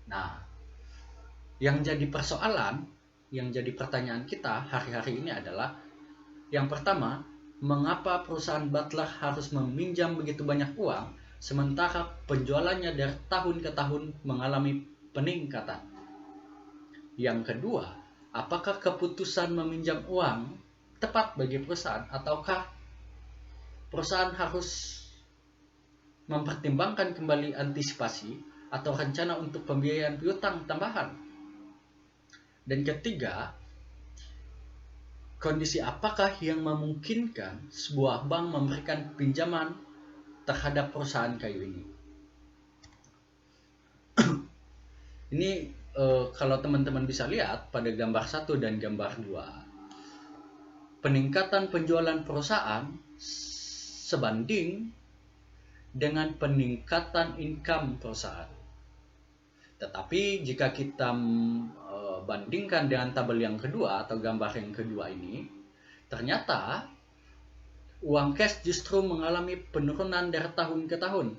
Nah, yang jadi persoalan, yang jadi pertanyaan kita hari-hari ini adalah, yang pertama, mengapa perusahaan Butler harus meminjam begitu banyak uang sementara penjualannya dari tahun ke tahun mengalami peningkatan? Yang kedua, apakah keputusan meminjam uang tepat bagi perusahaan, ataukah perusahaan harus mempertimbangkan kembali antisipasi atau rencana untuk pembiayaan piutang tambahan? Dan ketiga, kondisi apakah yang memungkinkan sebuah bank memberikan pinjaman terhadap perusahaan kayu ini? Ini kalau teman-teman bisa lihat pada gambar 1 dan gambar 2, peningkatan penjualan perusahaan sebanding dengan peningkatan income perusahaan. Tetapi jika kita bandingkan dengan tabel yang kedua atau gambar yang kedua ini, ternyata uang cash justru mengalami penurunan dari tahun ke tahun.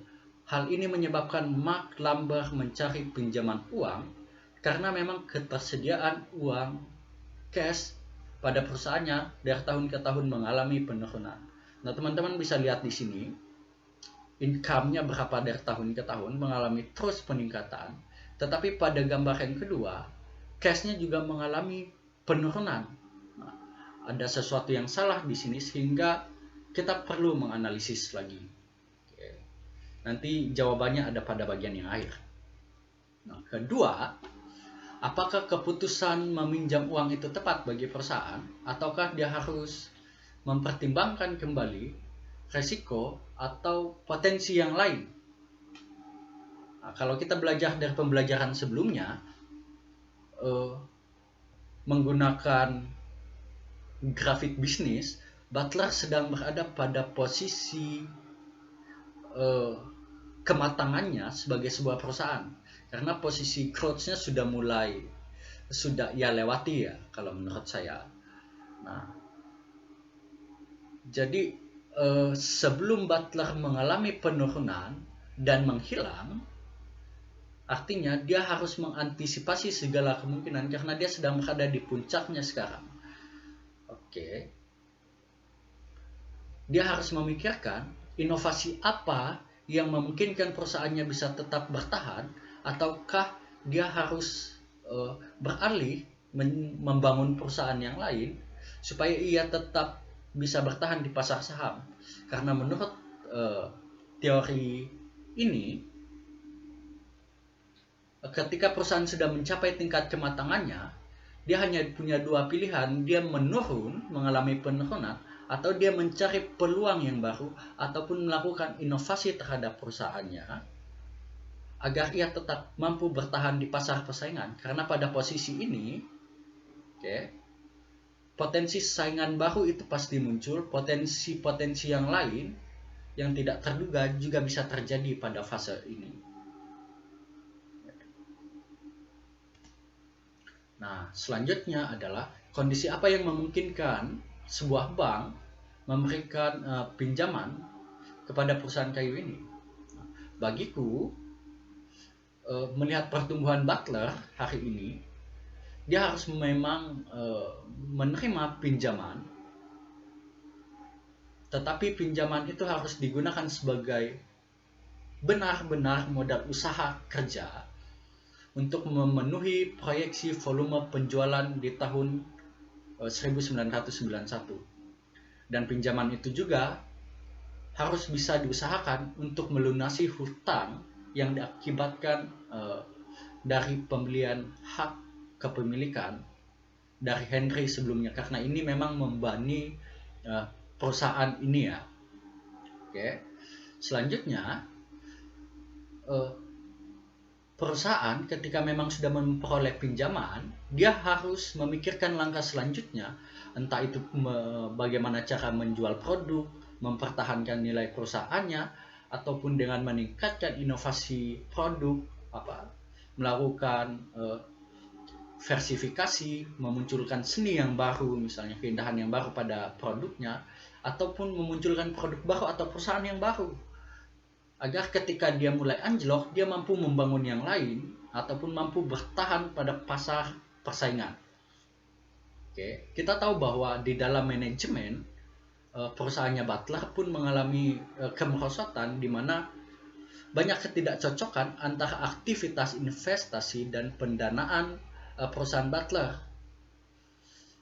Hal ini menyebabkan Mark Lamber mencari pinjaman uang karena memang ketersediaan uang cash pada perusahaannya dari tahun ke tahun mengalami penurunan. Nah, teman-teman bisa lihat di sini, income-nya berapa dari tahun ke tahun mengalami terus peningkatan, tetapi pada gambar yang kedua, cash-nya juga mengalami penurunan. Nah, ada sesuatu yang salah di sini sehingga kita perlu menganalisis lagi. Oke. Nanti jawabannya ada pada bagian yang akhir. Nah, kedua, apakah keputusan meminjam uang itu tepat bagi perusahaan, ataukah dia harus mempertimbangkan kembali resiko atau potensi yang lain? Nah, kalau kita belajar dari pembelajaran sebelumnya, menggunakan grafik bisnis, Butler sedang berada pada posisi kematangannya sebagai sebuah perusahaan, karena posisi growth-nya sudah ia lewati ya, kalau menurut saya. Nah, jadi sebelum Butler mengalami penurunan dan menghilang, artinya dia harus mengantisipasi segala kemungkinan karena dia sedang berada di puncaknya sekarang. Oke. Dia harus memikirkan inovasi apa yang memungkinkan perusahaannya bisa tetap bertahan, ataukah dia harus beralih membangun perusahaan yang lain supaya ia tetap bisa bertahan di pasar saham. Karena menurut teori ini, ketika perusahaan sudah mencapai tingkat kematangannya, dia hanya punya dua pilihan: dia menurun, mengalami penurunan, atau dia mencari peluang yang baru ataupun melakukan inovasi terhadap perusahaannya agar ia tetap mampu bertahan di pasar persaingan. Karena pada posisi ini, potensi saingan baru itu pasti muncul, potensi-potensi yang lain yang tidak terduga juga bisa terjadi pada fase ini. Nah, selanjutnya adalah kondisi apa yang memungkinkan sebuah bank memberikan pinjaman kepada perusahaan kayu ini. Bagiku, melihat pertumbuhan Butler hari ini, dia harus memang menerima pinjaman, tetapi pinjaman itu harus digunakan sebagai benar-benar modal usaha kerja untuk memenuhi proyeksi volume penjualan di tahun 1991. Dan pinjaman itu juga harus bisa diusahakan untuk melunasi hutang yang diakibatkan dari pembelian hak kepemilikan dari Henry sebelumnya, karena ini memang membebani perusahaan ini ya. Oke. Selanjutnya, perusahaan ketika memang sudah memperoleh pinjaman, dia harus memikirkan langkah selanjutnya, entah itu bagaimana cara menjual produk, mempertahankan nilai perusahaannya, ataupun dengan meningkatkan inovasi produk, melakukan versifikasi, memunculkan seni yang baru, misalnya keindahan yang baru pada produknya, ataupun memunculkan produk baru atau perusahaan yang baru, agar ketika dia mulai anjlok, dia mampu membangun yang lain ataupun mampu bertahan pada pasar persaingan. Oke, kita tahu bahwa di dalam manajemen perusahaannya Butler pun mengalami kemerosotan di mana banyak ketidakcocokan antara aktivitas investasi dan pendanaan perusahaan Butler,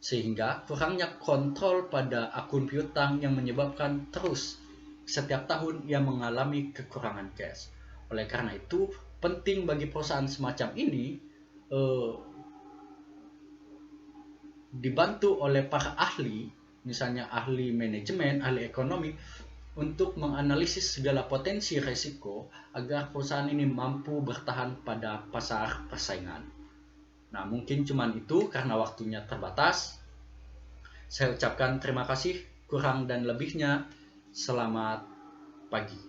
sehingga kurangnya kontrol pada akun piutang yang menyebabkan terus setiap tahun ia mengalami kekurangan cash. Oleh karena itu, penting bagi perusahaan semacam ini dibantu oleh para ahli, misalnya ahli manajemen, ahli ekonomi, untuk menganalisis segala potensi risiko agar perusahaan ini mampu bertahan pada pasar persaingan. Nah, mungkin cuman itu karena waktunya terbatas. Saya ucapkan terima kasih, kurang dan lebihnya selamat pagi.